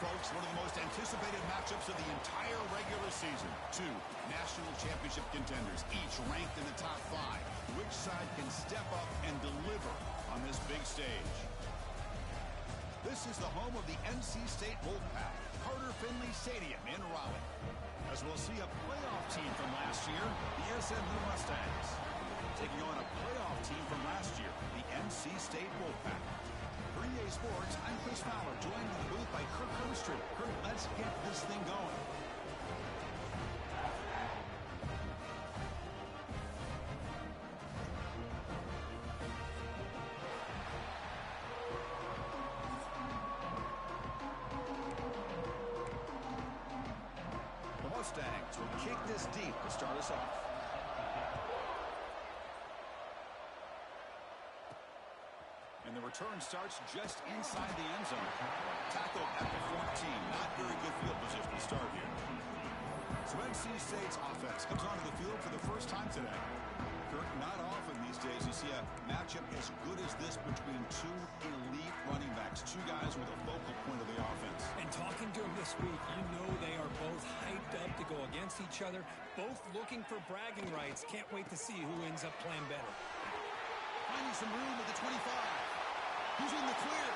folks, one of the most anticipated matchups of the entire regular season. Two national championship contenders, each ranked in the top 5. Which side can step up and deliver on this big stage? This is the home of the NC State Wolfpack, Carter Finley Stadium in Raleigh. As we'll see a playoff team from last year, the SMU Mustangs, taking on a playoff team from last year, the NC State Wolfpack. For EA Sports, I'm Chris Fowler, joined in the booth by Kirk Herbstreit. Kirk, let's get this thing going. The Mustangs will kick this deep to start us off. And the return starts just inside the end zone. Tackled at the 14. Not very good field position to start here. So NC State's offense comes onto the field for the first time today. Kirk, not often these days you see a matchup as good as this between two elite running backs. Two guys with a focal point of the offense. And talking to them this week, you know they are both hyped up to go against each other. Both looking for bragging rights. Can't wait to see who ends up playing better. Finding some room at the 25. Who's in the clear?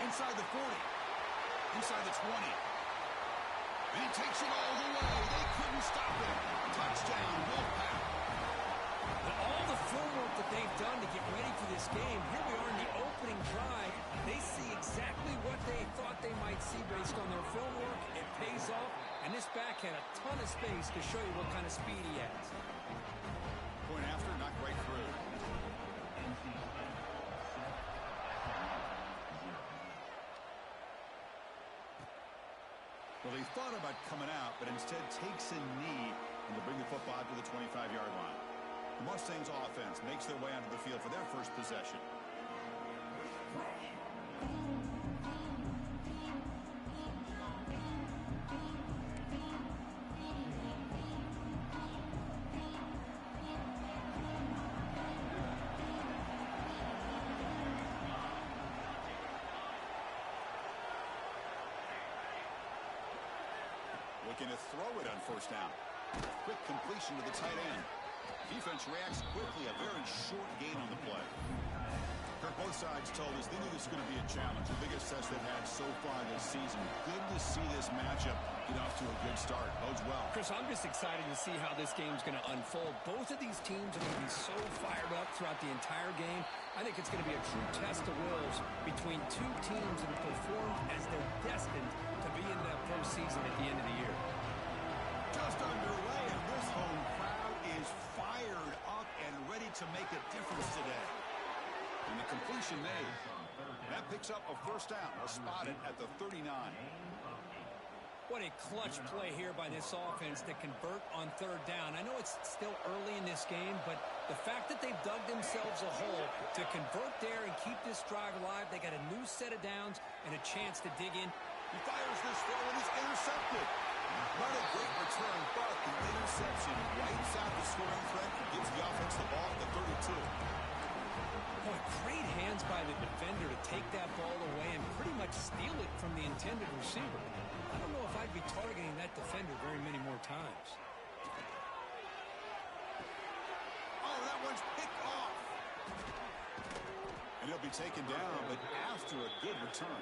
Inside the 40. Inside the 20. And he takes it all the way. They couldn't stop it. Touchdown, Wolfpack. All the film work that they've done to get ready for this game, here we are in the opening drive. They see exactly what they thought they might see based on their film work. It pays off, and this back had a ton of space to show you what kind of speed he has. Point after, not right through. Well, he thought about coming out, but instead takes a knee and will bring the football to the 25-yard line. The Mustangs offense makes their way onto the field for their first possession. Looking to throw it on first down. Quick completion to the tight end. Defense reacts quickly. A very short gain on the play. Kirk, both sides told us they knew this was going to be a challenge. The biggest test they've had so far this season. Good to see this matchup get off to a good start. Bodes well. Chris, I'm just excited to see how this game's going to unfold. Both of these teams are going to be so fired up throughout the entire game. I think it's going to be a true test of wills between two teams that have performed as they're destined to be in that postseason at the end of the year. Just underway, and this home crowd is fired up and ready to make a difference today. And the completion made. That picks up a first down. They'll spot it at the 39. What a clutch play here by this offense to convert on third down. I know it's still early in this game, but the fact that they've dug themselves a hole to convert there and keep this drive alive, they got a new set of downs and a chance to dig in. He fires this throw and he's intercepted. Not a great return, but the interception wipes out the scoring threat and gives the offense the ball at the 32. Boy, great hands by the defender to take that ball away and pretty much steal it from the intended receiver. I don't know if I'd be targeting that defender very many more times. Oh, that one's picked off. And he'll be taken down, but after a good return.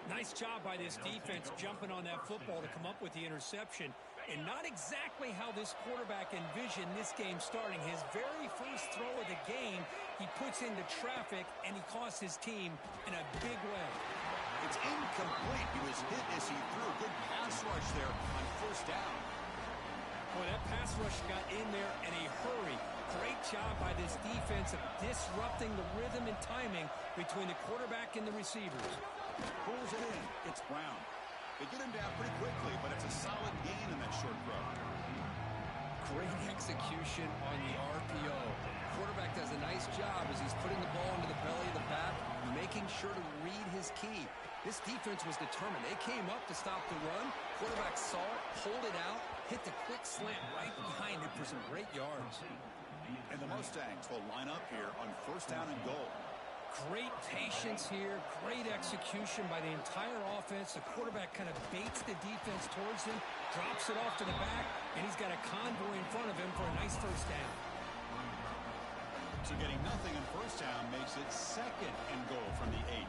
Nice job by this defense jumping on that football to come up with the interception. And not exactly how this quarterback envisioned this game starting. His very first throw of the game, he puts into traffic, and he costs his team in a big way. It's incomplete. He was hit as he threw. Good pass rush there on first down. Boy, that pass rush got in there in a hurry. Great job by this defense of disrupting the rhythm and timing between the quarterback and the receivers. Pulls it in. It's Brown. They get him down pretty quickly, but it's a solid gain in that short throw. Great execution on the RPO. Quarterback does a nice job as he's putting the ball into the belly of the pack, making sure to read his key. This defense was determined. They came up to stop the run. Quarterback saw it, pulled it out, hit the quick slant right behind it for some great yards. And the Mustangs will line up here on first down and goal. Great patience here, great execution by the entire offense. The quarterback kind of baits the defense towards him, drops it off to the back, and he's got a convoy in front of him for a nice first down. So getting nothing in first down makes it 2nd and goal from the 8.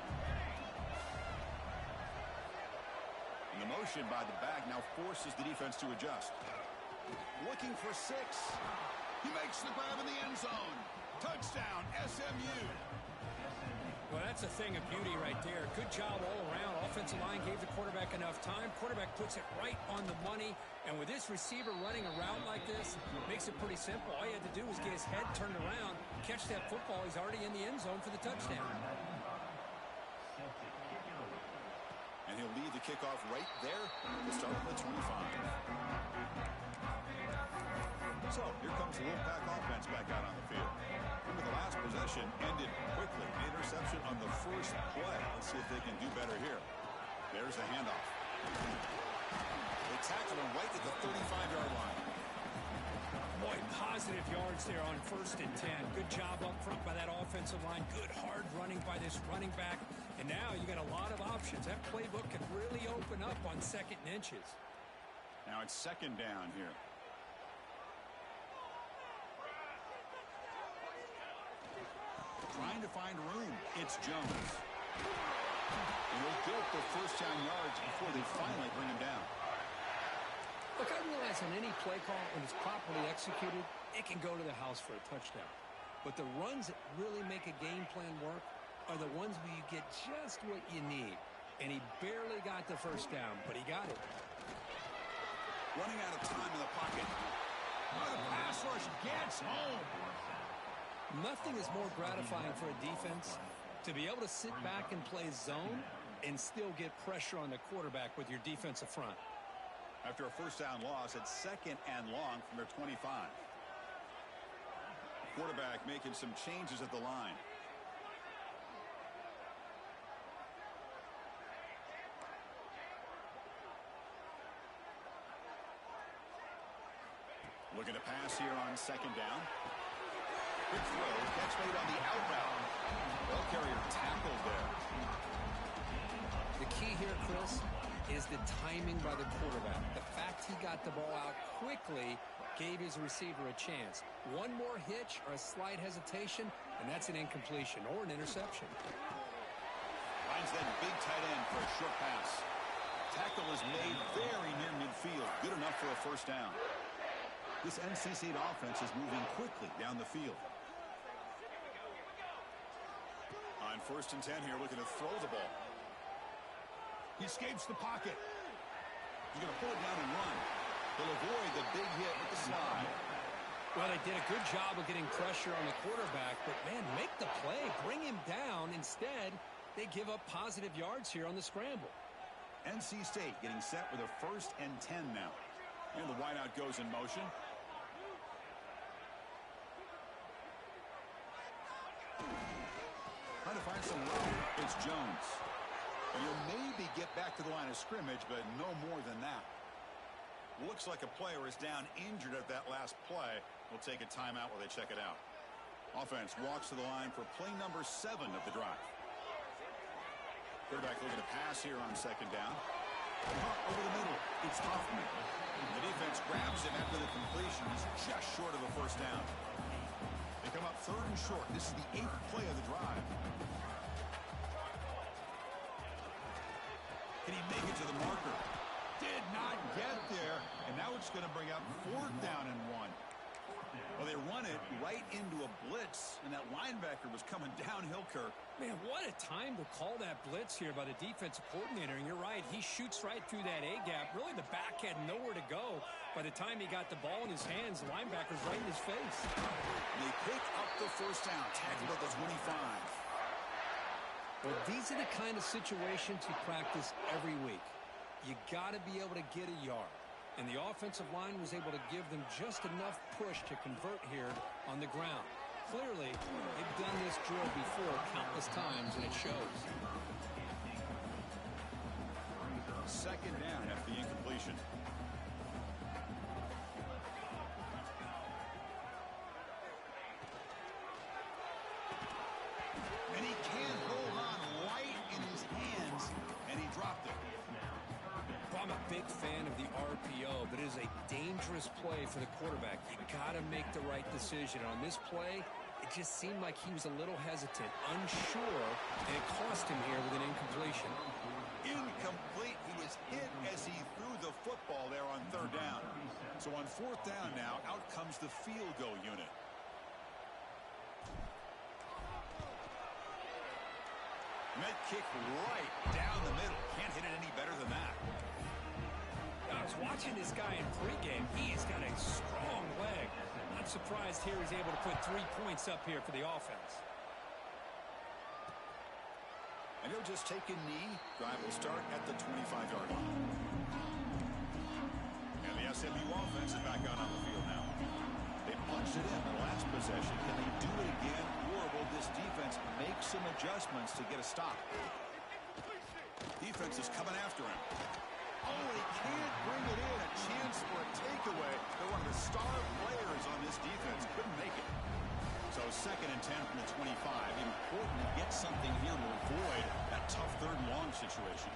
And the motion by the back now forces the defense to adjust. Looking for 6. He makes the grab in the end zone. Touchdown, SMU. Well, that's a thing of beauty right there. Good job all around. Offensive line gave the quarterback enough time. Quarterback puts it right on the money. And with this receiver running a route like this, makes it pretty simple. All he had to do was get his head turned around, catch that football. He's already in the end zone for the touchdown. And he'll lead the kickoff right there to start at the 25. So here comes the Wolfpack offense back out on the field. Remember, the last possession ended quickly. An interception on the first play. Let's see if they can do better here. There's the handoff. They tackle him right at the 35-yard line. Boy, positive yards there on 1st and 10. Good job up front by that offensive line. Good hard running by this running back. And now you got a lot of options. That playbook can really open up on 2nd and inches. Now it's 2nd down here. Trying to find room. It's Jones. And he'll get the first down yards before they finally bring him down. Look, I realize on any play call, when it's properly executed, it can go to the house for a touchdown. But the runs that really make a game plan work are the ones where you get just what you need. And he barely got the first down, but he got it. Running out of time in the pocket. Oh, the pass rush gets home. Nothing is more gratifying for a defense to be able to sit back and play zone and still get pressure on the quarterback with your defensive front. After a first down loss, it's 2nd and long from their 25. Quarterback making some changes at the line. Looking to pass here on 2nd down. Quick throw, catch made on the outbound. Ball carrier tackled there. The key here, Chris, is the timing by the quarterback. The fact he got the ball out quickly gave his receiver a chance. One more hitch or a slight hesitation, and that's an incompletion or an interception. Finds that big tight end for a short pass. Tackle is made very near midfield. Good enough for a first down. This NC State offense is moving quickly down the field. On 1st and 10 here, looking to throw the ball. He escapes the pocket. He's going to pull it down and run. He'll avoid the big hit with the slide. Well, they did a good job of getting pressure on the quarterback, but, man, make the play. Bring him down. Instead, they give up positive yards here on the scramble. NC State getting set with a 1st and 10 now. And the wideout goes in motion. Trying to find some room. It's Jones. And he'll maybe get back to the line of scrimmage, but no more than that. Looks like a player is down injured at that last play. We'll take a timeout while they check it out. Offense walks to the line for play number 7 of the drive. Quarterback looking to pass here on 2nd down. Over the middle, it's Huffman. The defense grabs him after the completion. He's just short of a first down. They come up 3rd and short. This is the 8th play of the drive. Can he make it to the marker? Did not get there. And now it's going to bring up 4th down and 1. Well, they run it right into a blitz, and that linebacker was coming downhill, Kirk. Man, what a time to call that blitz here by the defensive coordinator. And you're right, he shoots right through that A-gap. Really, the back had nowhere to go. By the time he got the ball in his hands, the linebacker's right in his face. They pick up the first down, tackled at the 25. Well, these are the kind of situations you practice every week. You got to be able to get a yard. And the offensive line was able to give them just enough push to convert here on the ground. Clearly, they've done this drill before countless times, and it shows. 2nd down after the incompletion. And he can't I'm a big fan of the RPO, but it is a dangerous play for the quarterback. You got to make the right decision. On this play, it just seemed like he was a little hesitant, unsure, and it cost him here with an incompletion. Incomplete. He was hit as he threw the football there on third down. So on fourth down now, out comes the field goal unit. Met kick right down the middle. Can't hit it any better than that. I was watching this guy in pregame. He's got a strong leg. Not surprised here he's able to put 3 points up here for the offense. And he'll just take a knee. Drive will start at the 25-yard line. And the SMU offense is back out on the field now. They punched it in the last possession. Can they do it again? Or will this defense make some adjustments to get a stop? Defense is coming after him. Oh, he can't bring it in. A chance for a takeaway. They're one of the star players on this defense. Couldn't make it. So 2nd and 10 from the 25. Important to get something here to avoid that tough third and long situation.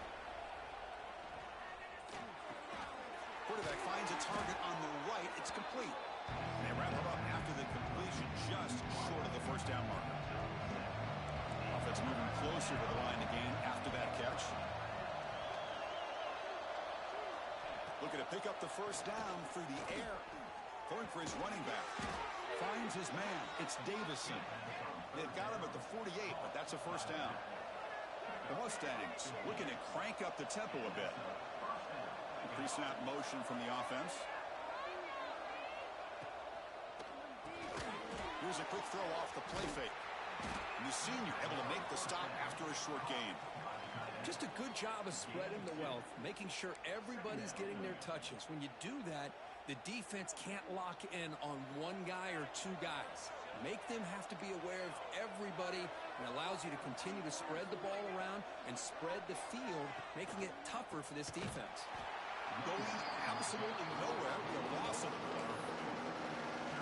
Quarterback finds a target on the right. It's complete. And they wrap it up after the completion, just short of the first down marker. Offense moving closer to the line again after that catch. Looking to pick up the first down through the air. Going for his running back. Finds his man. It's Davison. They've got him at the 48, but that's a first down. The Mustangs looking to crank up the tempo a bit. Pre-snap motion from the offense. Here's a quick throw off the play fake. And the senior able to make the stop after a short gain. Just a good job of spreading the wealth, making sure everybody's getting their touches. When you do that, the defense can't lock in on one guy or two guys. Make them have to be aware of everybody, and allows you to continue to spread the ball around and spread the field, making it tougher for this defense. Going absolutely nowhere with a loss of the ball.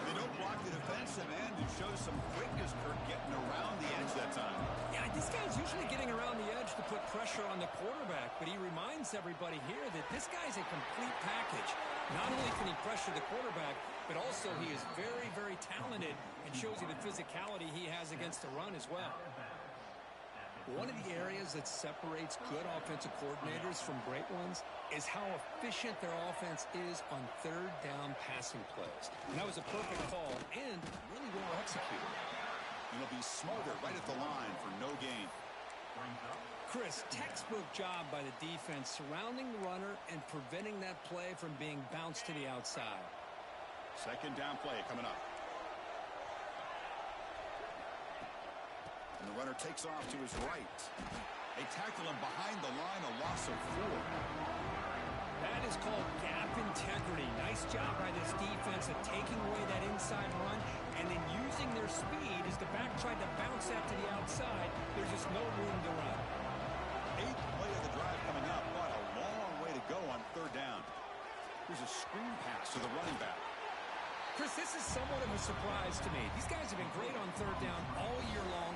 They don't block the defensive end and show some quickness, Kirk, getting around the edge that time. Yeah, this guy's usually getting around the edge to put pressure on the quarterback, but he reminds everybody here that this guy's a complete package. Not only can he pressure the quarterback, but also he is very, very talented and shows you the physicality he has against the run as well. One of the areas that separates good offensive coordinators from great ones is how efficient their offense is on third down passing plays. And that was a perfect call and really well executed. He'll be smarter right at the line for no gain. Chris, textbook job by the defense surrounding the runner and preventing that play from being bounced to the outside. 2nd down play coming up. And the runner takes off to his right. They tackle him behind the line, a loss of 4. That is called gap integrity. Nice job by this defense of taking away that inside run and then using their speed as the back tried to bounce that to the outside. There's just no room to run. 8th play of the drive coming up, but a long way to go on third down. Here's a screen pass to the running back. Chris, this is somewhat of a surprise to me. These guys have been great on third down all year long.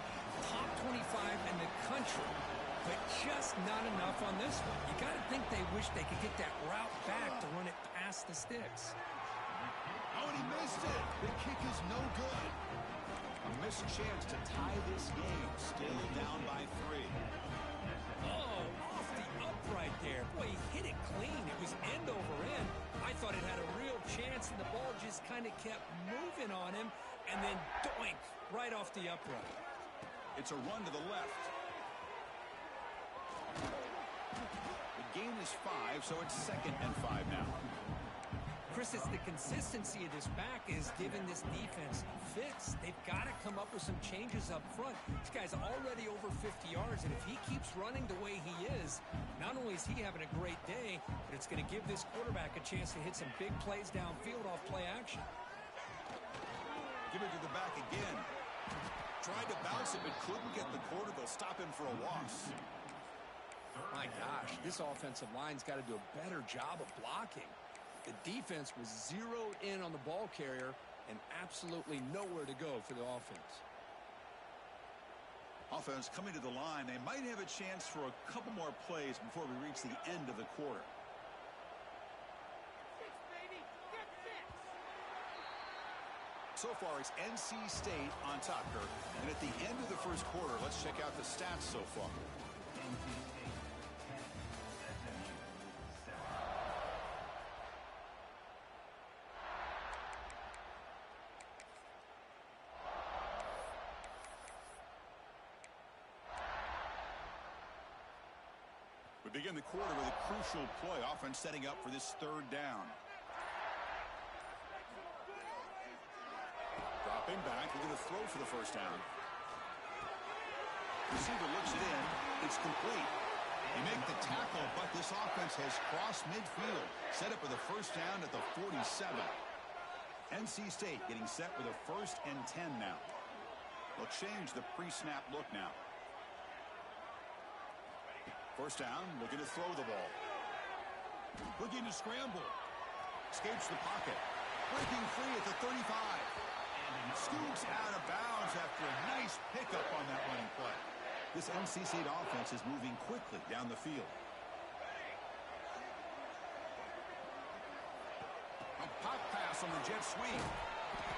Top 25 in the country, but just not enough on this one. You got to think they wish they could get that route back to run it past the sticks. Oh, and he missed it. The kick is no good. A missed chance to tie this game. Still down by 3. Oh, off the upright there. Boy, he hit it clean. It was end over end. I thought it had a real chance, and the ball just kind of kept moving on him, and then doink, right off the upright. It's a run to the left. The gain is 5, so it's 2nd and 5 now. Chris, it's the consistency of this back is giving this defense fits. They've got to come up with some changes up front. This guy's already over 50 yards, and if he keeps running the way he is, not only is he having a great day, but it's going to give this quarterback a chance to hit some big plays downfield off play action. Give it to the back again. Tried to bounce it, but couldn't get the quarter. They'll stop him for a loss. My gosh, this offensive line's got to do a better job of blocking. The defense was zeroed in on the ball carrier and absolutely nowhere to go for the offense. Offense coming to the line. They might have a chance for a couple more plays before we reach the end of the quarter. So far, it's NC State on top, Kirk. And at the end of the first quarter, let's check out the stats so far. We begin the quarter with a crucial play, offense setting up for this third down. Dropping back, looking to throw for the first down. Receiver looks it in. It's complete. They make the tackle, but this offense has crossed midfield. Set up with a first down at the 47. NC State getting set with a 1st and 10 now. They'll change the pre-snap look now. First down, looking to throw the ball. Looking to scramble. Escapes the pocket. Breaking free at the 35. Scoops out of bounds after a nice pickup on that running play. This NC State offense is moving quickly down the field. A pop pass on the jet sweep.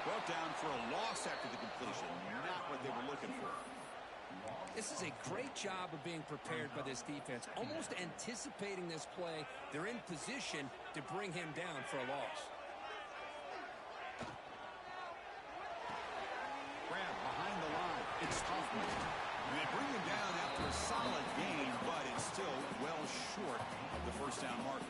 Brought down for a loss after the completion. Not what they were looking for. This is a great job of being prepared by this defense. Almost anticipating this play. They're in position to bring him down for a loss. Grab behind the line. It's Huffman. And they bring him down after a solid gain, but it's still well short of the first down marker.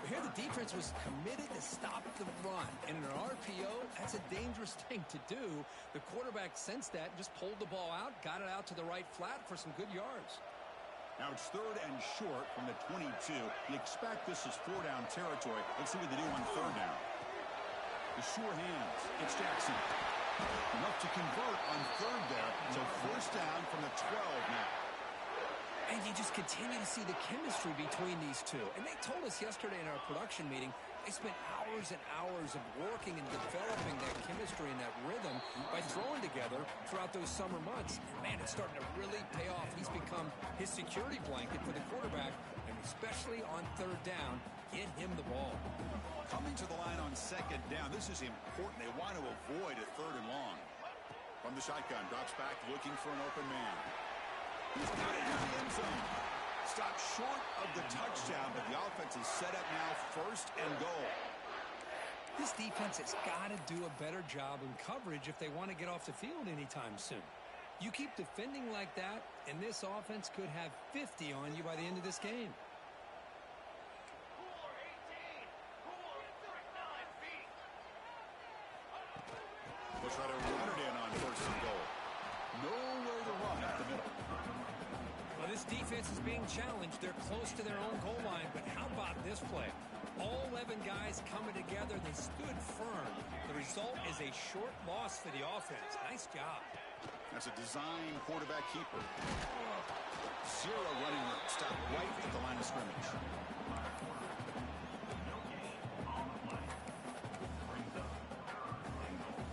Here the defense was committed to stop the run. And in an RPO, that's a dangerous thing to do. The quarterback sensed that and just pulled the ball out, got it out to the right flat for some good yards. Now it's 3rd and short from the 22. You expect this is 4-down territory. Let's see what they do on 3rd down. The sure hands. It's Jackson. Enough to convert on 3rd there. So 1st down from the 12 now. And you just continue to see the chemistry between these two. And they told us yesterday in our production meeting, they spent hours and hours of working and developing that chemistry and that rhythm by throwing together throughout those summer months. And, man, it's starting to really pay off. He's become his security blanket for the quarterback, and especially on 3rd down, get him the ball. Coming to the line on 2nd down, this is important. They want to avoid a 3rd and long. From the shotgun, drops back, looking for an open man. He's got it in the end zone. Stopped short of the touchdown, but the offense is set up now 1st and goal. This defense has got to do a better job in coverage if they want to get off the field anytime soon. You keep defending like that, and this offense could have 50 on you by the end of this game. They'll try to run it in on 1st and goal. Nowhere to run at the middle. Well, this defense is being challenged. They're close to their own goal line, but how about this play? All 11 guys coming together. They stood firm. The result is a short loss for the offense. Nice job. That's a design quarterback keeper. Zero running room. Stop right at the line of scrimmage.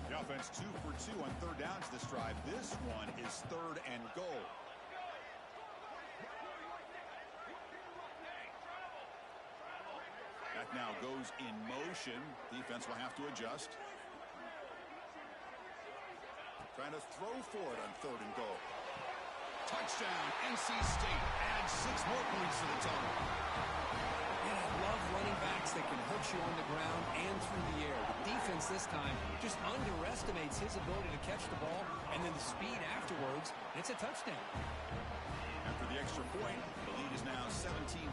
The offense 2 for 2 on 3rd downs this drive. This one is 3rd and goal. That now goes in motion. Defense will have to adjust. Trying to throw for it on 3rd and goal. Touchdown, NC State adds 6 more points to the total. And I love running backs that can hurt you on the ground and through the air. The defense this time just underestimates his ability to catch the ball, and then the speed afterwards, and it's a touchdown. After the extra point, the lead is now 17-7.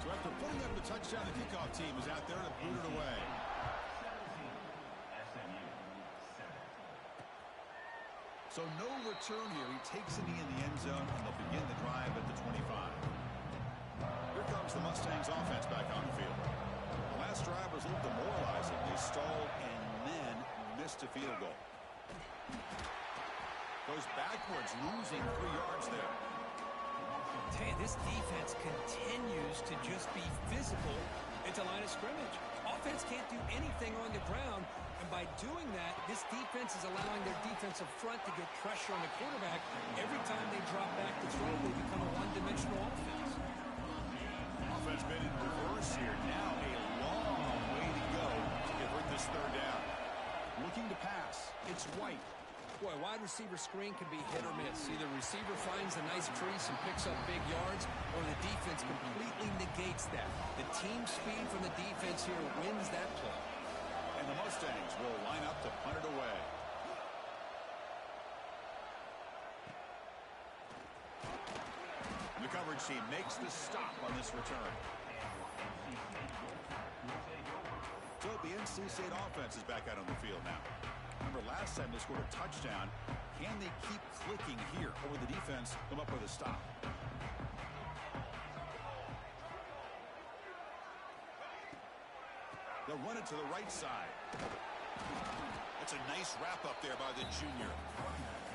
So after putting up the touchdown, the kickoff team is out there to boot it away. So no return here. He takes a knee in the end zone, and they'll begin the drive at the 25. Here comes the Mustangs offense back on the field. The last drive was a little demoralizing. They stalled and then missed a field goal. Goes backwards, losing 3 yards there. Tell you, this defense continues to just be physical at the line of scrimmage. Offense can't do anything on the ground, and by doing that, this defense is allowing their defensive front to get pressure on the quarterback. Every time they drop back to throw, they become a one-dimensional offense. Offense been in reverse here. Now a long way to go to convert this 3rd down. It's White. Boy, wide receiver screen can be hit or miss. Either receiver finds a nice crease and picks up big yards, or the defense completely negates that. The team speed from the defense here wins that play. And the Mustangs will line up to punt it away. The coverage team makes the stop on this return. So the NC State offense is back out on the field now. Remember last time they scored a touchdown. Can they keep clicking here, or will the defense come up with a stop? They'll run it to the right side. That's a nice wrap up there by the junior.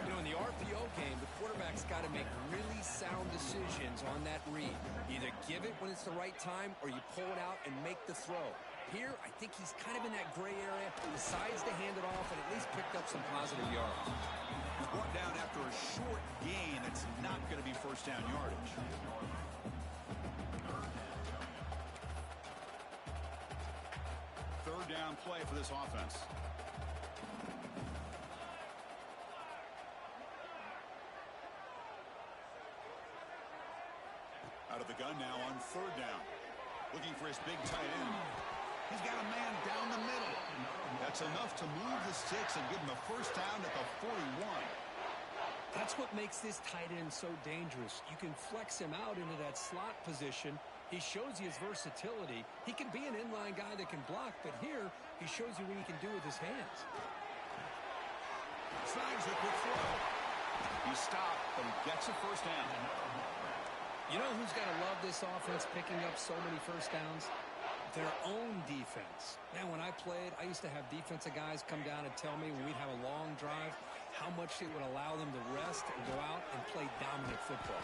You know, in the RPO game, the quarterback's got to make really sound decisions on that read. Either give it when it's the right time, or you pull it out and make the throw. Here, I think he's kind of in that gray area, decides to hand it off, and at least picked up some positive yards. He's brought down after a short gain. It's not going to be first down yardage. Third down play for this offense. Out of the gun now on third down. Looking for his big tight end. He's got a man down the middle. That's enough to move the sticks and give him a first down at the 41. That's what makes this tight end so dangerous. You can flex him out into that slot position. He shows you his versatility. He can be an inline guy that can block, but here he shows you what he can do with his hands. Snags the quick throw. He stopped, but he gets a first down. You know who's got to love this offense picking up so many first downs? Their own defense. Man, when I played, I used to have defensive guys come down and tell me when we'd have a long drive how much it would allow them to rest and go out and play dominant football.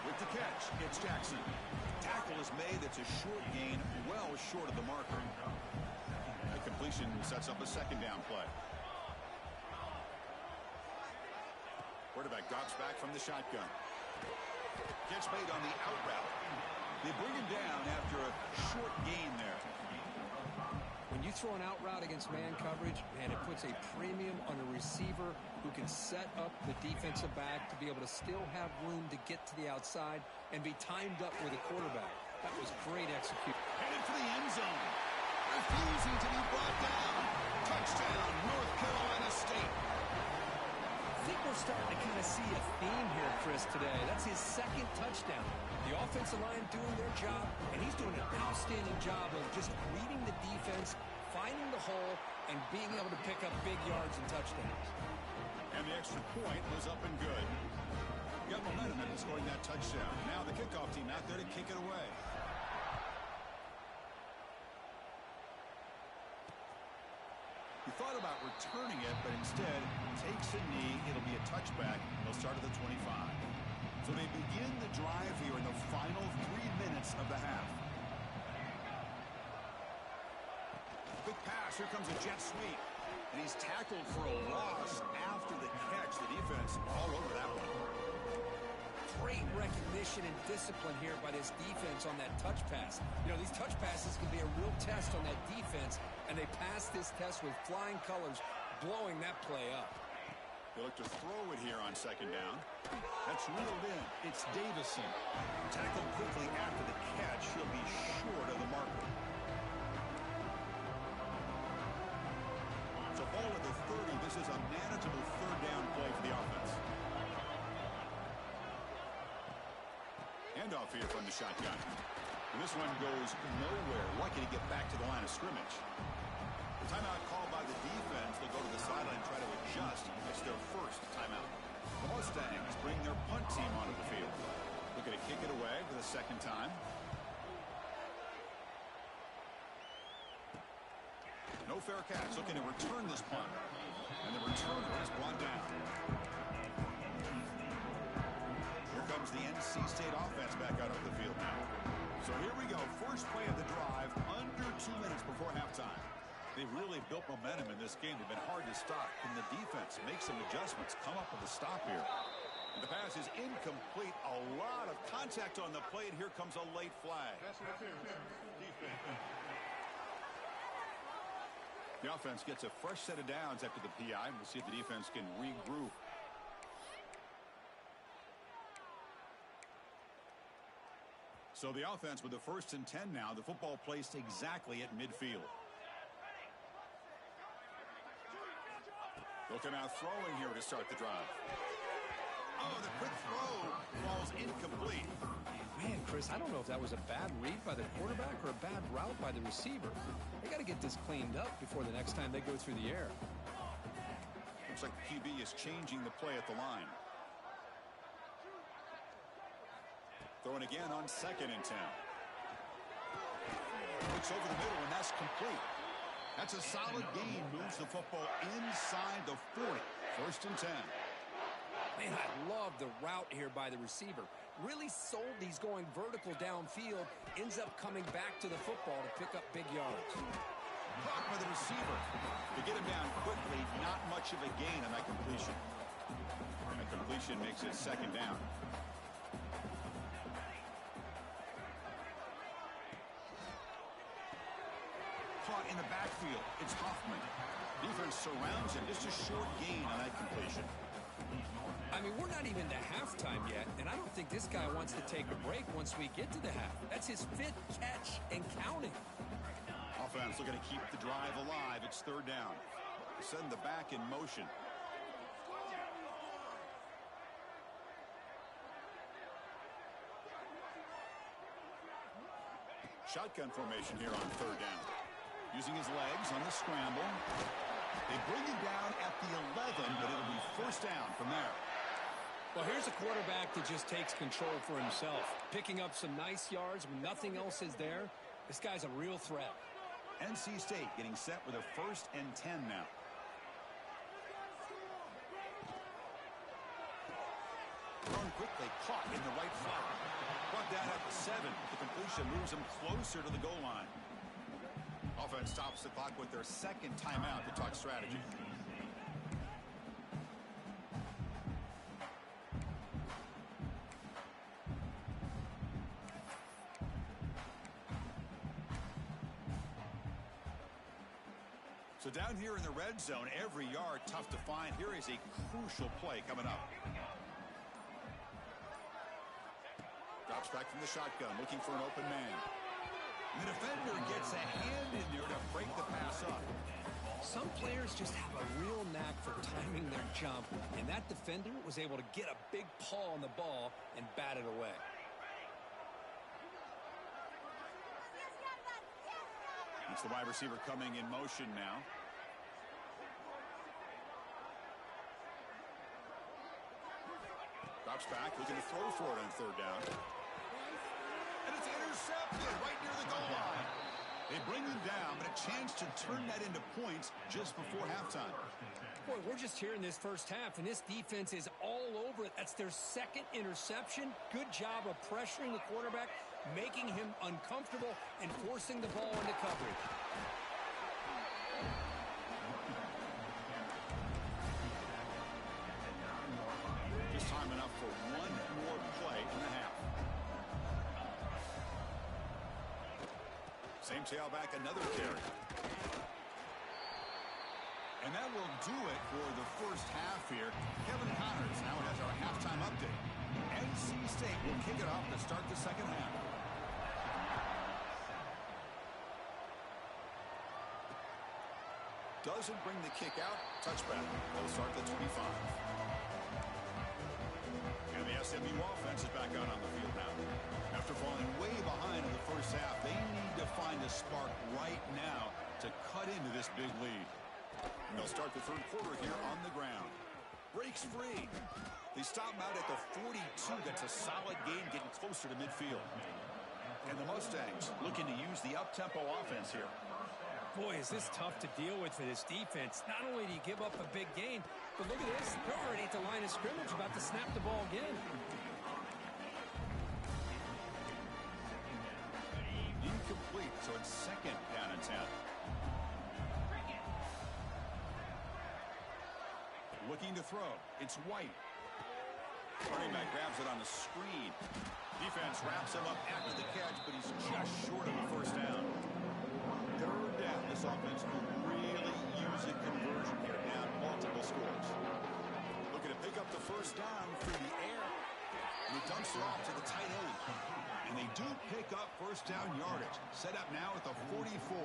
With the catch, it's Jackson. Tackle is made. It's a short gain, well short of the marker. The completion sets up a second down play. Quarterback drops back from the shotgun. Catch made on the out route. They bring him down after a short gain there. When you throw an out route against man coverage, man, it puts a premium on a receiver who can set up the defensive back to be able to still have room to get to the outside and be timed up with a quarterback. That was great execution. Headed for the end zone. Refusing to be brought down. Touchdown, North Carolina State. I think we're starting to kind of see a theme here, Chris, today. That's his second touchdown. The offensive line doing their job, and he's doing an outstanding job of just reading the defense, finding the hole, and being able to pick up big yards and touchdowns. And the extra point was up and good. Got momentum in scoring that touchdown. Now the kickoff team out there to kick it away. He thought about returning it, but instead takes a knee. It'll be a touchback. They'll start at the 25. So they begin the drive here in the final 3 minutes of the half. Quick pass. Here comes a jet sweep. And he's tackled for a loss after the catch. The defense all over that one. Great recognition and discipline here by this defense on that touch pass. You know, these touch passes can be a real test on that defense, and they passed this test with flying colors, blowing that play up. They look to throw it here on second down. That's reeled in. It's Davison. Tackled quickly after the catch. He'll be short of the marker. So ball at the 30. This is a manageable third down play for the offense. Handoff here from the shotgun. And this one goes nowhere. Lucky to get back to the line of scrimmage. The timeout called by the defense. They'll go to the sideline and try to adjust. It's their first timeout. The Mustangs bring their punt team onto the field. Looking to kick it away for the second time. No fair catch. Looking to return this punt. And the returner is brought down. Here comes the NC State offense back out of the field now. So here we go. First play of the drive. Under 2 minutes before halftime. They've really built momentum in this game. They've been hard to stop. Can the defense make some adjustments? Come up with a stop here. And the pass is incomplete. A lot of contact on the play, and here comes a late flag. The offense gets a fresh set of downs after the PI. We'll see if the defense can regroup. So the offense with the 1st and 10 now. The football placed exactly at midfield. They'll come out throwing here to start the drive. Oh, the quick throw falls incomplete. Man, Chris, I don't know if that was a bad read by the quarterback or a bad route by the receiver. They got to get this cleaned up before the next time they go through the air. Looks like QB is changing the play at the line. Throwing again on 2nd and 10. Looks over the middle, and that's complete. That's a solid gain. Moves the football inside the 40. 1st and 10. Man, I love the route here by the receiver. Really sold these going vertical downfield. Ends up coming back to the football to pick up big yards. Caught by the receiver. To get him down quickly, not much of a gain on that completion. And a completion makes it 2nd down. Caught in the backfield. It's Hoffman. Defense surrounds him. Just a short gain on that completion. I mean, we're not even to halftime yet, and I don't think this guy wants to take a break once we get to the half. That's his 5th catch and counting. Offense looking to keep the drive alive. It's 3rd down. Send the back in motion. Shotgun formation here on 3rd down. Using his legs on the scramble. They bring him down at the 11, but it'll be 1st down from there. Well, here's a quarterback that just takes control for himself. Picking up some nice yards when nothing else is there. This guy's a real threat. NC State getting set with a 1st and 10 now. Thrown quickly, caught in the right flat. Brought down at the 7. The completion moves him closer to the goal line. Offense stops the clock with their 2nd timeout to talk strategy. So down here in the red zone, every yard tough to find. Here is a crucial play coming up. Drops back from the shotgun, looking for an open man. And the defender gets a hand in there to break the pass up. Some players just have a real knack for timing their jump, and that defender was able to get a big paw on the ball and bat it away. It's the wide receiver coming in motion now. Drops back, looking to throw for it on 3rd down. And it's intercepted right near the goal line. They bring him down, but a chance to turn that into points just before halftime. Boy, we're just here in this 1st half, and this defense is all over it. That's their 2nd interception. Good job of pressuring the quarterback, making him uncomfortable, and forcing the ball into coverage. Just time enough for one more play in the half. Same tailback, another carry. And that will do it for the 1st half here. Kevin Connors now has our halftime update. NC State will kick it off to start the 2nd half. Doesn't bring the kick out. Touchback. They'll start the 25. And the SMU offense is back out on the field now. After falling way behind in the 1st half, they need to find a spark right now to cut into this big lead. And they'll start the 3rd quarter here on the ground. Breaks free. They stop him out at the 42. That's a solid gain, getting closer to midfield. And the Mustangs looking to use the up-tempo offense here. Boy, is this tough to deal with for this defense. Not only do you give up a big gain, but look at this. They're already at the line of scrimmage, about to snap the ball again. Incomplete, so it's 2nd down and 10. Looking to throw. It's White. Running back grabs it on the screen. Defense wraps him up after the catch, but he's just short of the 1st down. 3rd down. This offense could really easy conversion here. Now multiple scores. Looking to pick up the first down through the air. And he dumps it off to the tight end. And they do pick up first down yardage. Set up now at the 44.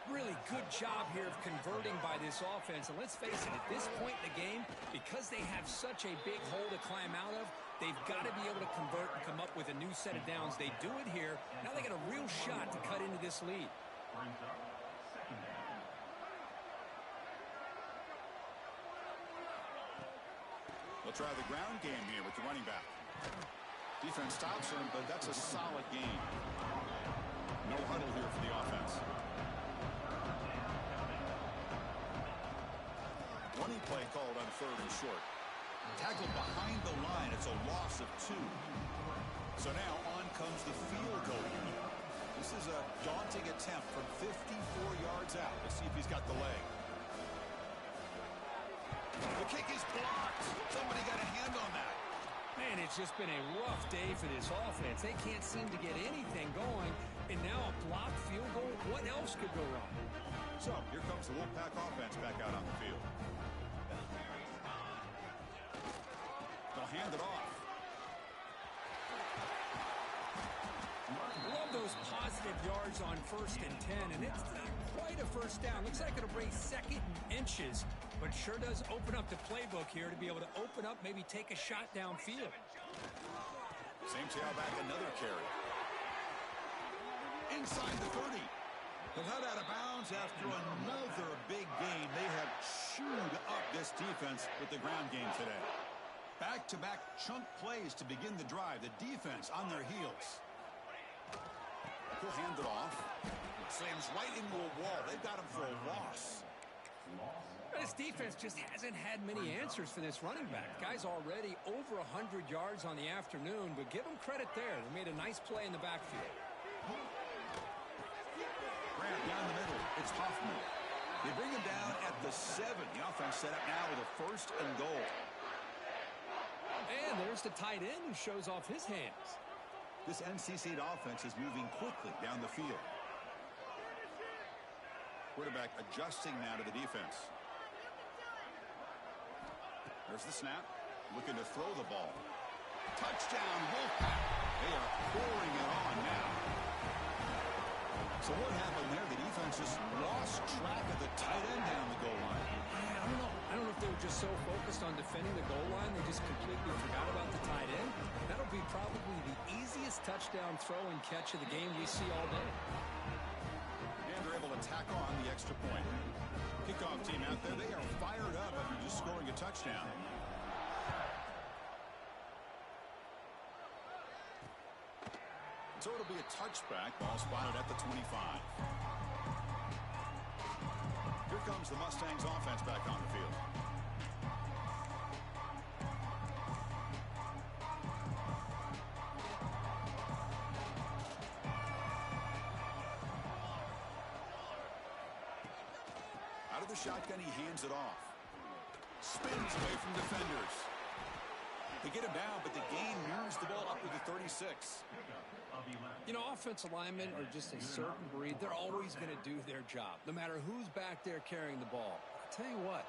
Really good job here of converting by this offense. And let's face it, at this point in the game, because they have such a big hole to climb out of, they've got to be able to convert and come up with a new set of downs. They do it here. Now they got a real shot to cut into this lead. They'll try the ground game here with the running back. Defense stops him, but that's a solid game. No huddle here for the offense. Running play called on third and short. Tackled behind the line. It's a loss of 2. So now on comes the field goal. This is a daunting attempt from 54 yards out. Let's see if he's got the leg. The kick is blocked. Somebody got a hand on that. Man, it's just been a rough day for this offense. They can't seem to get anything going. And now a blocked field goal. What else could go wrong? So here comes the Wolfpack offense back out on the field. They'll hand it off. Love those positive yards on 1st and 10, and it's not quite a first down. Looks like it'll bring 2nd and inches, but sure does open up the playbook here to be able to open up, maybe take a shot downfield. Same tailback, another carry. Inside the 30. They'll head out of bounds after another big game. They have chewed up this defense with the ground game today. Back-to-back chunk plays to begin the drive. The defense on their heels. He'll hand it off. Slams right into a wall. They've got him for a loss. This defense just hasn't had many answers for this running back. Guy's already over 100 yards on the afternoon, but give him credit there. They made a nice play in the backfield. Grant down the middle. It's Hoffman. They bring him down at the 7. The offense set up now with a 1st and goal. And there's the tight end who shows off his hands. This NC State offense is moving quickly down the field. Quarterback adjusting now to the defense. There's the snap. Looking to throw the ball. Touchdown, Wolfpack. They are pouring it on now. So what happened there? The defense just lost track of the tight end down the goal line. I don't know if they were just so focused on defending the goal line, they just completely forgot about the tight end. That'll be probably the easiest touchdown throw and catch of the game we see all day. And they're able to tack on the extra point. Kickoff team out there, they are fired up after just scoring a touchdown. So it'll be a touchback. Ball spotted at the 25. Here comes the Mustangs offense back on the field. Out of the shotgun, he hands it off. Spins away from defenders. They get him down, but the gain moves the ball up to the 36. You know, offensive linemen are just a certain breed. They're always going to do their job, no matter who's back there carrying the ball. I'll tell you what,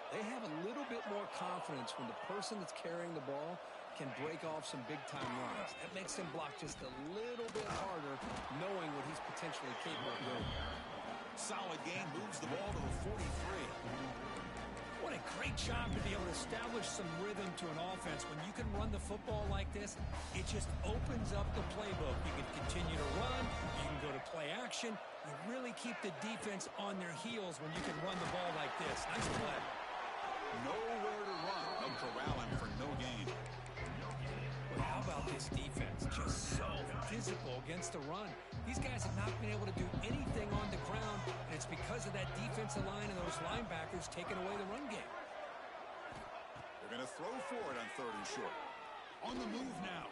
they have a little bit more confidence when the person that's carrying the ball can break off some big-time runs. That makes them block just a little bit harder, knowing what he's potentially capable of doing. Solid gain, moves the ball to the 43. What a great job to be able to establish some rhythm to an offense. When you can run the football like this, it just opens up the playbook. You can continue to run. You can go to play action. You really keep the defense on their heels when you can run the ball like this. Nice play. Nowhere to run. They'll corral him for no gain. But how about this defense? Just so physical against the run. These guys have not been able to do anything on the ground, and it's because of that defensive line and those linebackers taking away the run game. They're going to throw for it on 3rd and short. On the move now.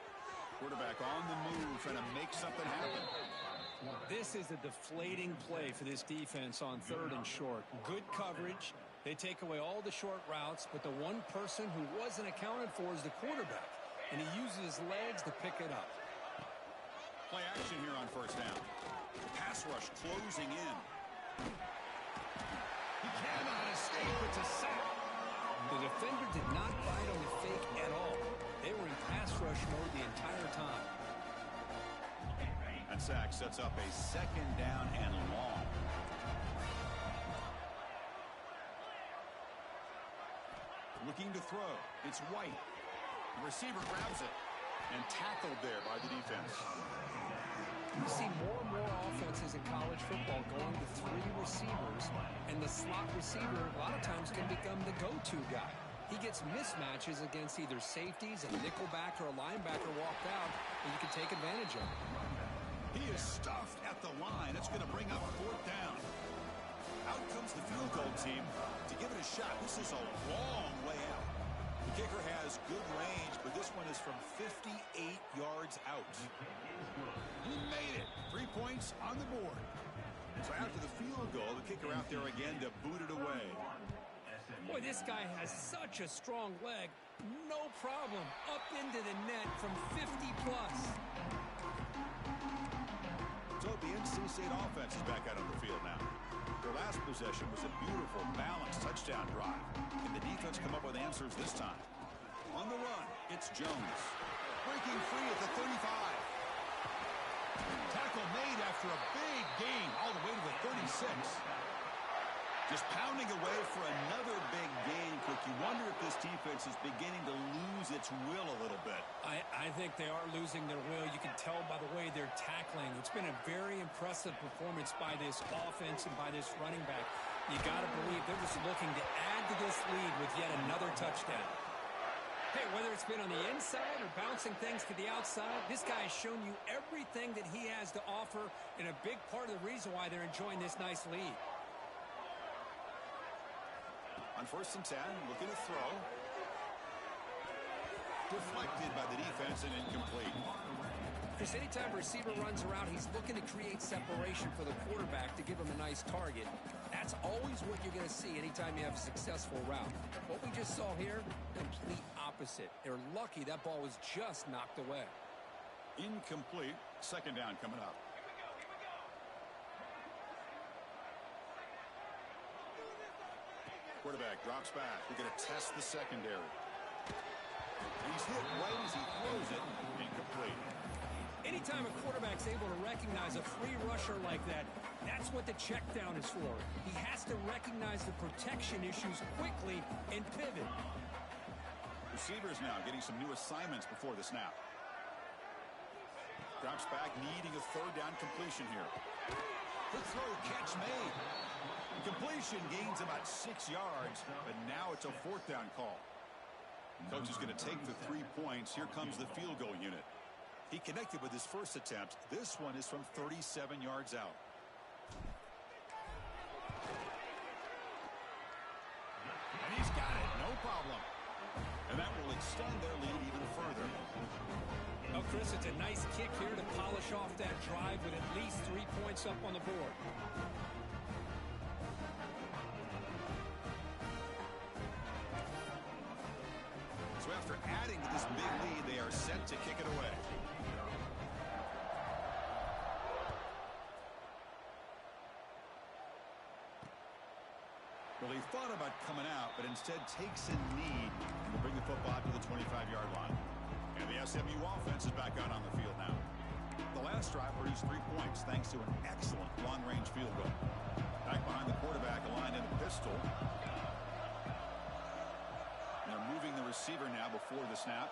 Quarterback on the move, trying to make something happen. This is a deflating play for this defense on 3rd and short. Good coverage. They take away all the short routes, but the one person who wasn't accounted for is the quarterback, and he uses his legs to pick it up. Play action here on 1st down. Pass rush closing in. He cannot escape. It's a sack. The defender did not bite on the fake at all. They were in pass rush mode the entire time. And sack sets up a second down and long. Looking to throw. It's White. The receiver grabs it and tackled there by the defense. You see more and more offenses in college football going to 3 receivers, and the slot receiver a lot of times can become the go-to guy. He gets mismatches against either safeties, a nickelback, or a linebacker walked out, and you can take advantage of it. He is stuffed at the line. It's going to bring up 4th down. Out comes the field goal team to give it a shot. This is a long way out. The kicker has good range, but this one is from 58 yards out. He made it. 3 points on the board. So after the field goal, the kicker out there again to boot it away. Boy, this guy has such a strong leg. No problem. Up into the net from 50 plus. So the NC State offense is back out on the field now. Their last possession was a beautiful, balanced touchdown drive. Can the defense come up with answers this time? On the run, it's Jones. Breaking free at the 35. Tackle made after a big gain all the way to the 36. Just pounding away for another big gain, Cook. You wonder if this defense is beginning to lose its will a little bit. I think they are losing their will. You can tell by the way they're tackling. It's been a very impressive performance by this offense and by this running back. You got to believe they're just looking to add to this lead with yet another touchdown. Hey, whether it's been on the inside or bouncing things to the outside, this guy has shown you everything that he has to offer, and a big part of the reason why they're enjoying this nice lead. On 1st and 10, looking to throw. Deflected by the defense and incomplete. Because anytime a receiver runs around, he's looking to create separation for the quarterback to give him a nice target. That's always what you're going to see anytime you have a successful route. What we just saw here, complete opposite. They're lucky that ball was just knocked away. Incomplete. 2nd down coming up. Quarterback drops back. We're going to test the secondary. He's hit right as he throws it. Incomplete. Anytime a quarterback's able to recognize a free rusher like that, that's what the check down is for. He has to recognize the protection issues quickly and pivot. Receivers now getting some new assignments before the snap. Drops back, needing a 3rd down completion here. Good throw, catch made. Completion gains about 6 yards, but now it's a 4th down call. Coach is going to take the 3 points. Here comes the field goal unit. He connected with his first attempt. This one is from 37 yards out. And he's got it. No problem. And that will extend their lead even further. Well, Chris, it's a nice kick here to polish off that drive with at least 3 points up on the board. So after adding to this big lead, they are set to kick it away. Well, he thought about coming out, but instead takes a knee to bring the football to the 25-yard line. And the SMU offense is back out on the field now. The last drive produced 3 points thanks to an excellent long-range field goal. Back behind the quarterback, aligned in a pistol. They're moving the receiver now before the snap.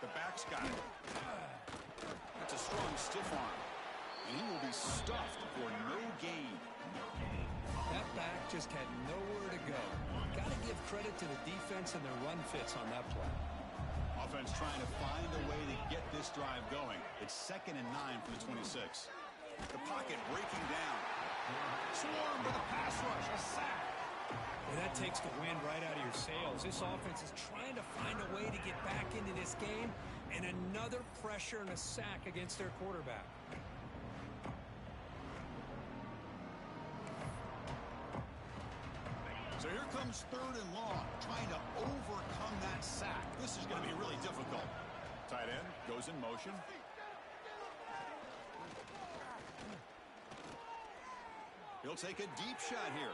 The back's got it. That's a strong stiff arm. And he will be stuffed for no gain. That back just had nowhere to go. Got to give credit to the defense and their run fits on that play. Offense trying to find a way to get this drive going. It's 2nd and 9 for the 26. The pocket breaking down. Swarmed with a pass rush. A sack. Well, that takes the wind right out of your sails. This offense is trying to find a way to get back into this game, and another pressure and a sack against their quarterback. So here comes 3rd and long, trying to overcome that sack. This is going to be really difficult. Tight end goes in motion. He'll take a deep shot here.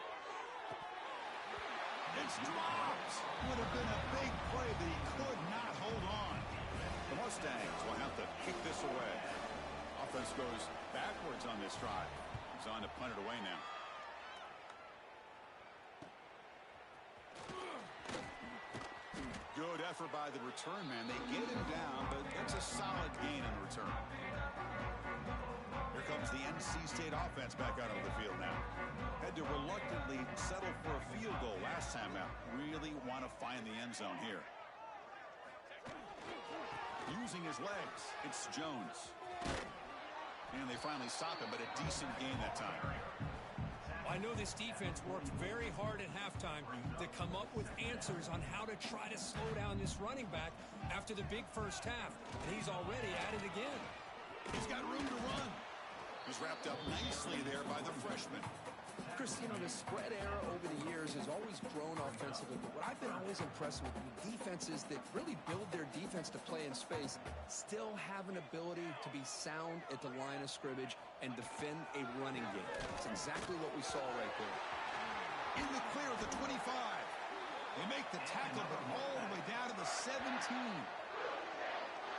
It's dropped. Would have been a big play, but he could not hold on. The Mustangs will have to kick this away. Offense goes backwards on this drive. He's on to punt it away now. Good effort by the return man. They get him down, but that's a solid gain on the return. Here comes the NC State offense back out on the field now. Had to reluctantly settle for a field goal last time out. Really want to find the end zone here. Using his legs, it's Jones. And they finally stop him, but a decent gain that time. I know this defense worked very hard at halftime to come up with answers on how to try to slow down this running back after the big first half. And he's already at it again. He's got room to run. He's wrapped up nicely there by the freshman. Chris, you know, the spread era over the years has always grown offensively, but what I've been always impressed with defenses that really build their defense to play in space still have an ability to be sound at the line of scrimmage and defend a running game. That's exactly what we saw right there. In the clear at the 25. They make the tackle, but all the way down to the 17.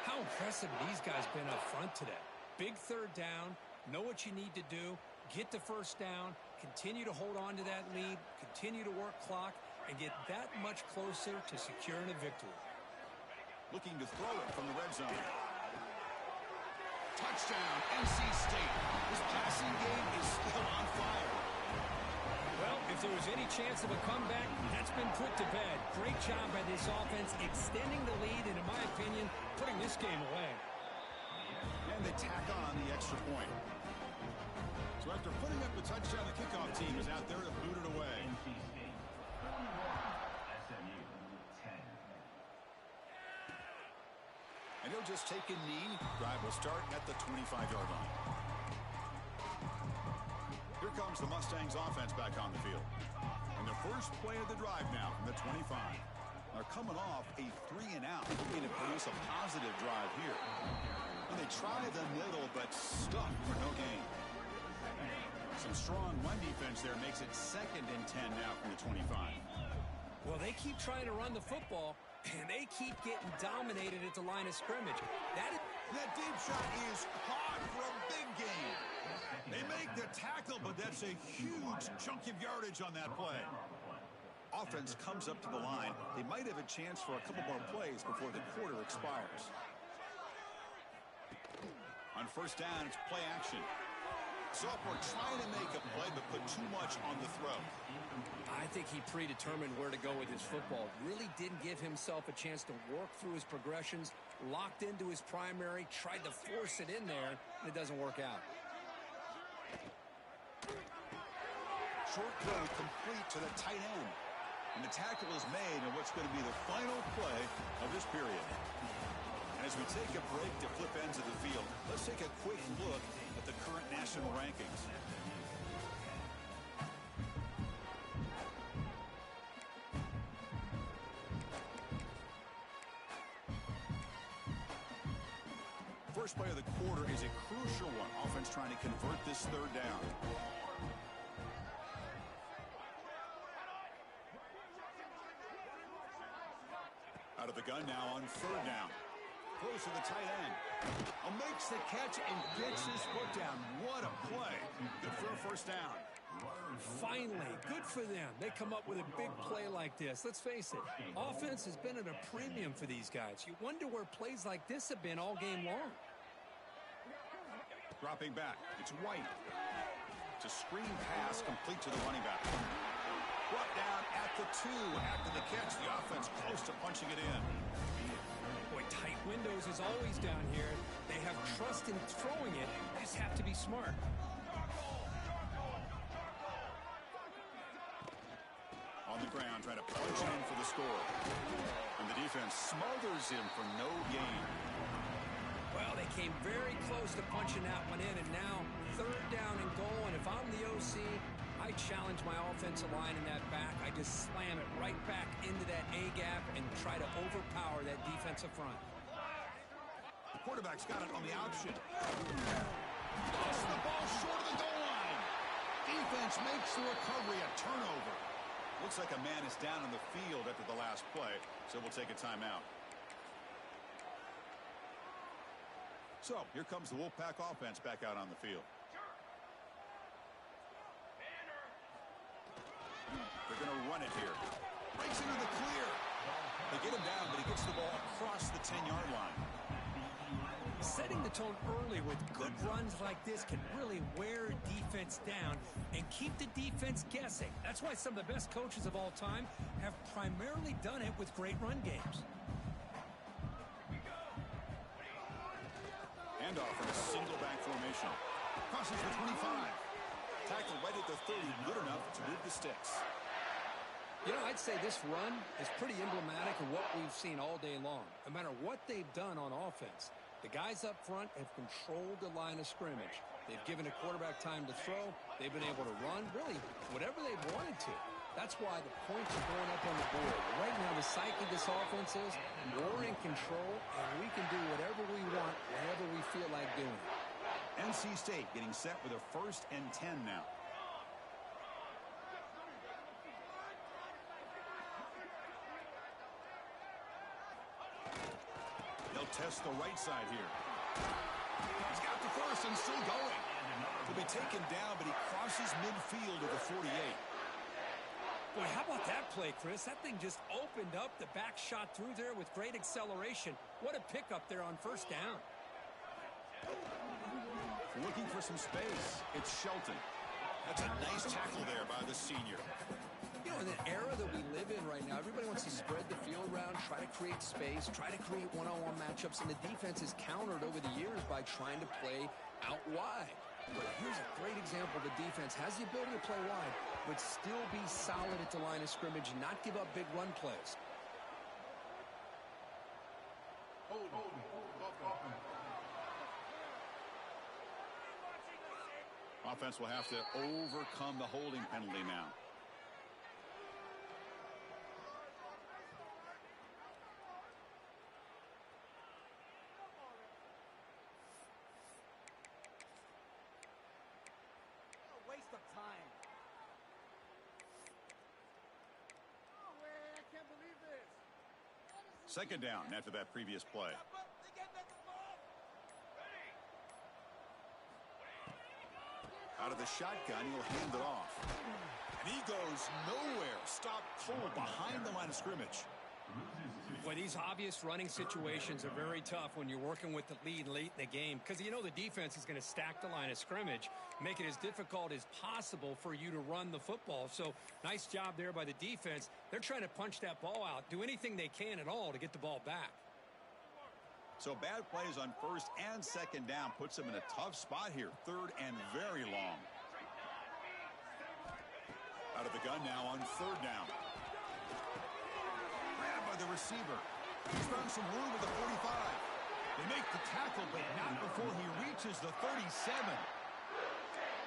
How impressive these guys been up front today. Big third down, know what you need to do, get the first down, continue to hold on to that lead, continue to work clock, and get that much closer to securing a victory. Looking to throw it from the red zone. Touchdown, NC State. This passing game is still on fire. Well, if there was any chance of a comeback, that's been put to bed. Great job by this offense extending the lead and, in my opinion, putting this game away. And they tack on the extra point. So after putting up the touchdown, the kickoff team is out there to boot it away. And he'll just take a knee. Drive will start at the 25-yard line. Here comes the Mustangs offense back on the field. And the first play of the drive now from the 25. They're coming off a 3-and-out, looking to produce a positive drive here. And they try the middle, but stuck for no gain. Some strong run defense there makes it 2nd and 10 now from the 25. Well, they keep trying to run the football, and they keep getting dominated at the line of scrimmage. That deep shot is caught for a big gain. They make the tackle, but that's a huge chunk of yardage on that play. Offense comes up to the line. They might have a chance for a couple more plays before the quarter expires. On first down, it's play action. Sophomore trying to make a play, but put too much on the throw. I think he predetermined where to go with his football. Really didn't give himself a chance to work through his progressions, locked into his primary, tried to force it in there, and it doesn't work out. Short throw complete to the tight end. And the tackle is made in what's going to be the final play of this period. And as we take a break to flip ends of the field, let's take a quick look at the current national rankings. First play of the quarter is a crucial one. Offense trying to convert this third down. Out of the gun now on third down. Throws to the tight end. Makes the catch and gets his foot down. What a play. Good for a first down. Finally, good for them. They come up with a big play like this. Let's face it, offense has been at a premium for these guys. You wonder where plays like this have been all game long. Dropping back. It's White. It's a screen pass complete to the running back. Brought down at the 2 after the catch. The offense close to punching it in. Boy, tight windows is always down here. They have trust in throwing it. They just have to be smart. On the ground, trying to punch it in for the score. And the defense smothers him for no gain. Well, they came very close to punching that one in, and now third down and goal. And if I'm the OC, I challenge my offensive line in that back. I just slam it right back into that A-gap and try to overpower that defensive front. The quarterback's got it on the option. Tossing the ball short of the goal line. Defense makes the recovery a turnover. Looks like a man is down on the field after the last play, so we'll take a timeout. So here comes the Wolfpack offense back out on the field. They're going to run it here. Breaks into the clear. They get him down, but he gets the ball across the 10-yard line. Setting the tone early with good runs like this can really wear defense down and keep the defense guessing. That's why some of the best coaches of all time have primarily done it with great run games. Handoff in a single back formation. Crosses the 25. Tackle right at the 30, good enough to move the sticks. You know, I'd say this run is pretty emblematic of what we've seen all day long. No matter what they've done on offense, the guys up front have controlled the line of scrimmage. They've given a quarterback time to throw. They've been able to run, really, whatever they've wanted to. That's why the points are going up on the board. Right now, the psyche of this offense is we're in control, and we can do whatever we want, whenever we feel like doing it. NC State getting set with a 1st and 10 now. They'll test the right side here. He's got the first and still going. He'll be taken down, but he crosses midfield to the 48. Boy, how about that play, Chris? That thing just opened up. The back shot through there with great acceleration. What a pickup there on 1st down. Looking for some space. It's Shelton. That's a nice tackle there by the senior. You know, in the era that we live in right now, everybody wants to spread the field around, try to create space, try to create one-on-one matchups, and the defense is countered over the years by trying to play out wide. But here's a great example. The defense has the ability to play wide, but still be solid at the line of scrimmage, not give up big run plays. Offense will have to overcome the holding penalty now. Waste of time. No way, I can't believe this. 2nd down after that previous play. Out of the shotgun, he'll hand it off. And he goes nowhere. Stop cold behind the line of scrimmage. Boy, these obvious running situations are very tough when you're working with the lead late in the game because you know the defense is going to stack the line of scrimmage, make it as difficult as possible for you to run the football. So nice job there by the defense. They're trying to punch that ball out, do anything they can at all to get the ball back. So bad plays on 1st and 2nd down puts him in a tough spot here. 3rd and very long. Out of the gun now on 3rd down. Grabbed by the receiver. He's found some room at the 45. They make the tackle, but not before he reaches the 37.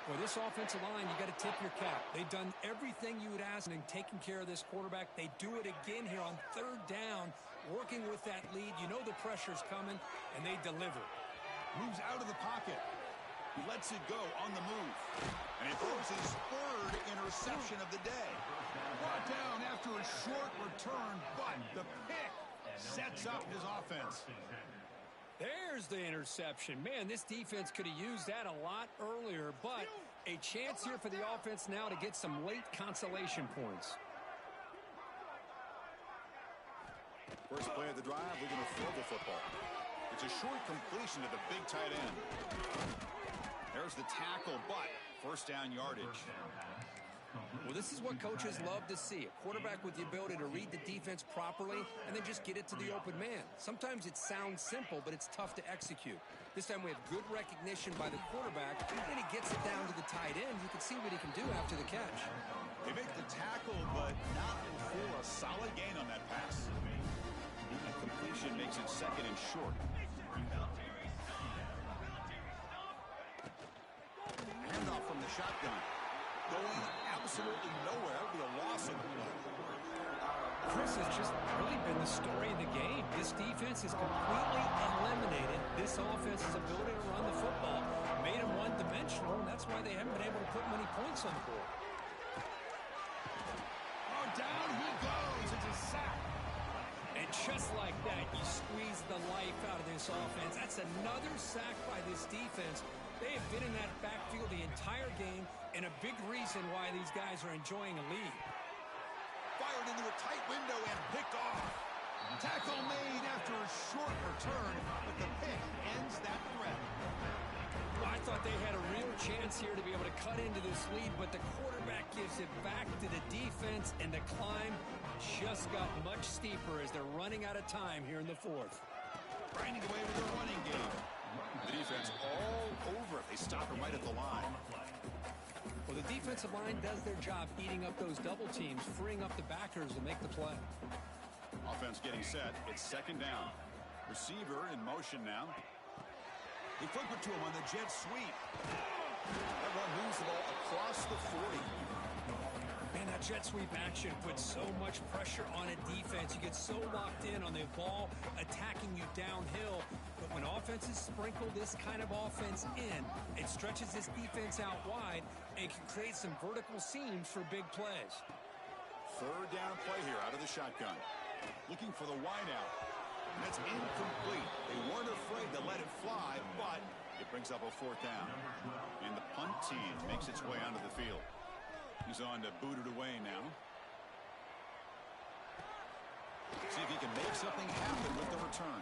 Boy, this offensive line, you got to tip your cap. They've done everything you would ask in taking care of this quarterback. They do it again here on 3rd down. Working with that lead, you know the pressure's coming, and they deliver. Moves out of the pocket. He lets it go on the move. And he throws his 3rd interception of the day. Brought down after a short return, but the pick sets up his offense. There's the interception. Man, this defense could have used that a lot earlier, but a chance here for the offense now to get some late consolation points. First play of the drive, we're going to throw the football. It's a short completion to the big tight end. There's the tackle, but 1st down yardage. Well, this is what coaches love to see. A quarterback with the ability to read the defense properly and then just get it to the open man. Sometimes it sounds simple, but it's tough to execute. This time we have good recognition by the quarterback, and he gets it down to the tight end. You can see what he can do after the catch. They make the tackle, but not before a solid gain on that pass. That completion makes it 2nd and short. Handoff from the shotgun. Going absolutely nowhere. That would be a loss of play. Chris has just really been the story of the game. This defense has completely eliminated this offense's ability to run the football. Made them one-dimensional, and that's why they haven't been able to put many points on the board. down he goes. It's a sack. And just like that, you squeeze the life out of this offense. That's another sack by this defense. They have been in that backfield the entire game, and a big reason why these guys are enjoying a lead. Fired into a tight window and picked off. Tackle made after a short return, but the pick ends that threat. Well, I thought they had a real chance here to be able to cut into this lead, but the quarterback gives it back to the defense, and the climb just got much steeper as they're running out of time here in the fourth. Grinding away with their running game. The defense all over it. They stop him right at the line. Well, the defensive line does their job eating up those double teams, freeing up the backers to make the play. Offense getting set. It's second down. Receiver in motion now. They flip it to him on the jet sweep. That run moves the ball across the 40. Man, that jet sweep action puts so much pressure on a defense. You get so locked in on the ball attacking you downhill. But when offenses sprinkle this kind of offense in, it stretches this defense out wide and can create some vertical seams for big plays. Third down play here out of the shotgun. Looking for the wideout. That's incomplete. They weren't afraid to let it fly, but it brings up a fourth down. And the punt team makes its way onto the field. He's on to boot it away now. See if he can make something happen with the return.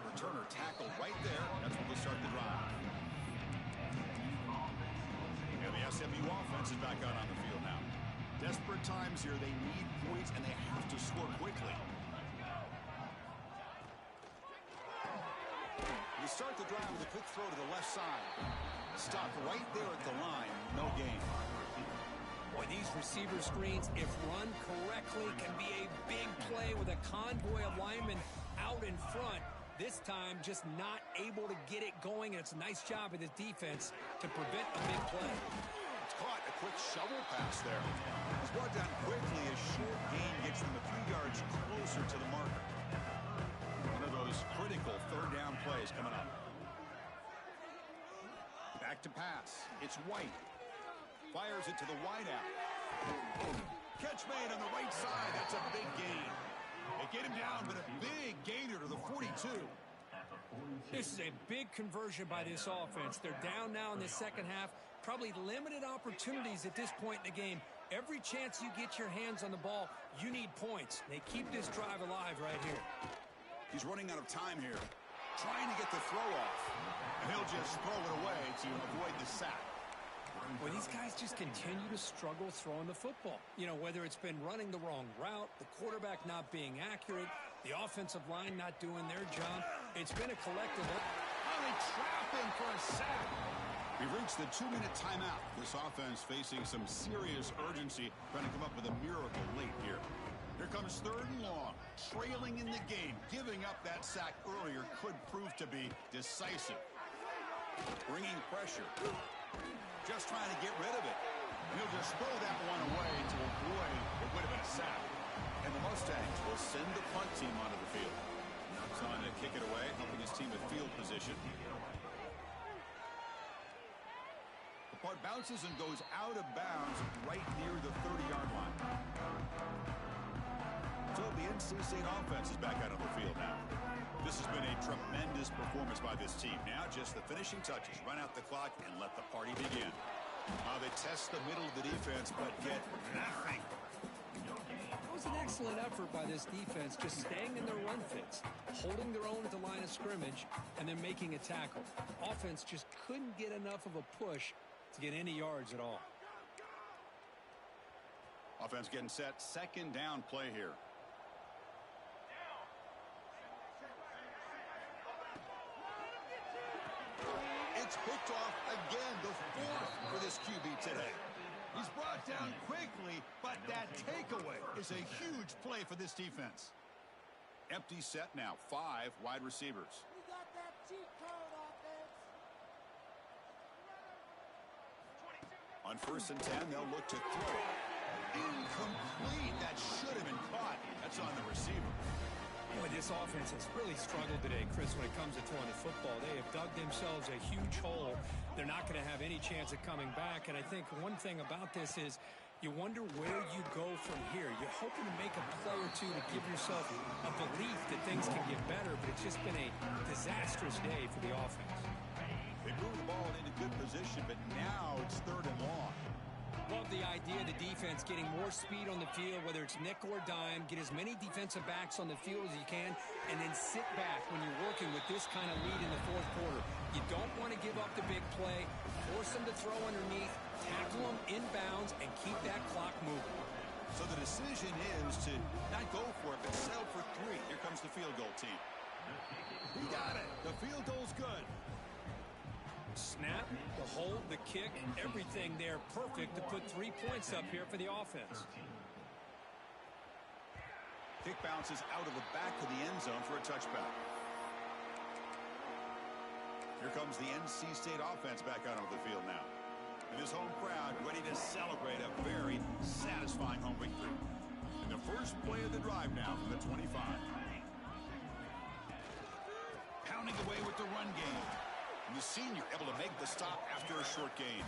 Returner tackled right there. That's where we'll start the drive. And the SMU offense is back out on the field now. Desperate times here. They need points, and they have to score quickly. We start the drive with a quick throw to the left side. Stopped right there at the line. No gain. Boy, these receiver screens, if run correctly, can be a big play with a convoy of linemen out in front. This time, just not able to get it going, and it's a nice job of this defense to prevent a big play. It's caught. A quick shovel pass there. He's brought down quickly. A short gain gets them a few yards closer to the marker. One of those critical third down plays coming up. Back to pass. It's White. Fires it to the wideout. Catch made on the right side. That's a big gain. They get him down, but a big gainer to the 42. This is a big conversion by this offense. They're down now in the second half. Probably limited opportunities at this point in the game. Every chance you get your hands on the ball, you need points. They keep this drive alive right here. He's running out of time here. Trying to get the throw off. And he'll just throw it away to avoid the sack. Well, these guys just continue to struggle throwing the football. You know, whether it's been running the wrong route, the quarterback not being accurate, the offensive line not doing their job. It's been a collective. Oh, they trap him for a sack. We've reached the 2-minute timeout. This offense facing some serious urgency, trying to come up with a miracle late here. Here comes third and long. Trailing in the game. Giving up that sack earlier could prove to be decisive. Bringing pressure. Just trying to get rid of it. And he'll just throw that one away to avoid what would have been a sack. And the Mustangs will send the punt team onto the field. He's on to kick it away, helping his team at field position. The punt bounces and goes out of bounds right near the 30-yard line. So the NC State offense is back out on the field now. This has been a tremendous performance by this team. Now just the finishing touches. Run out the clock and let the party begin. They test the middle of the defense, but get nothing. It was an excellent effort by this defense, just staying in their run fits, holding their own at the line of scrimmage, and then making a tackle. Offense just couldn't get enough of a push to get any yards at all. Offense getting set. Second down play here. It's picked off again, the fourth for this QB today. He's brought down quickly, but that takeaway is a huge play for this defense. Empty set now, 5 wide receivers. We got that cheat code offense. On 1st and 10, they'll look to throw. Incomplete. That should have been caught. That's on the receiver. Boy, this offense has really struggled today, Chris, when it comes to throwing the football. They have dug themselves a huge hole. They're not going to have any chance of coming back. And I think one thing about this is You wonder where you go from here. You're hoping to make a play or two to give yourself a belief that things can get better, but it's just been a disastrous day for the offense. They moved the ball into good position, but now it's 3rd and long. Love the idea of the defense getting more speed on the field, whether it's nickel or dime, get as many defensive backs on the field as you can, and then sit back when you're working with this kind of lead in the 4th quarter. You don't want to give up the big play, force them to throw underneath, tackle them inbounds, and keep that clock moving. So the decision is to not go for it, but settle for 3. Here comes the field goal team. He got it. The field goal's good. Snap, the hold, the kick, everything there perfect to put 3 points up here for the offense. Kick bounces out of the back of the end zone for a touchback. Here comes the NC State offense back out on the field now. And this home crowd ready to celebrate a very satisfying home victory. And the first play of the drive now from the 25. Pounding away with the run game. And the senior able to make the stop after a short gain.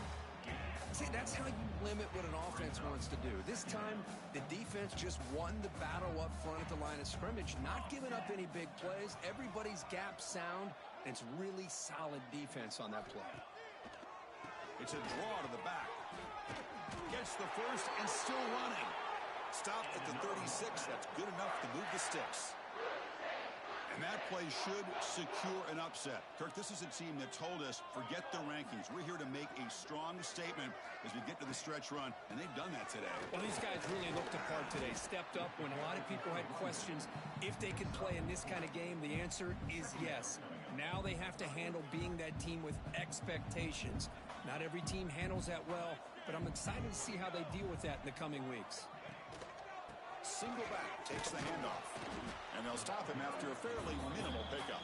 See, that's how you limit what an offense wants to do. This time, the defense just won the battle up front at the line of scrimmage, not giving up any big plays. Everybody's gap sound, and it's really solid defense on that play. It's a draw to the back. Gets the first and still running. Stopped at the 36. That's good enough to move the sticks. And that play should secure an upset. Kirk, this is a team that told us, forget the rankings. We're here to make a strong statement as we get to the stretch run, and they've done that today. Well, these guys really looked apart today, stepped up when a lot of people had questions if they could play in this kind of game. The answer is yes. Now they have to handle being that team with expectations. Not every team handles that well, but I'm excited to see how they deal with that in the coming weeks. Single back takes the handoff. And they'll stop him after a fairly minimal pickup.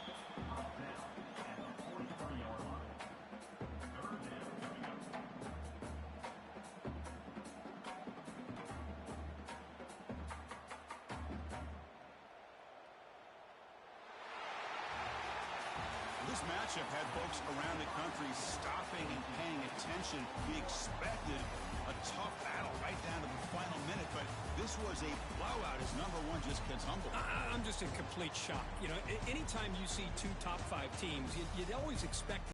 This matchup had folks around the country stopping and paying attention. We expected a tough battle right down to the final minute, but this was a blowout as number 1 just gets humbled. I'm just in complete shock. You know, anytime you see 2 top 5 teams, you'd always expect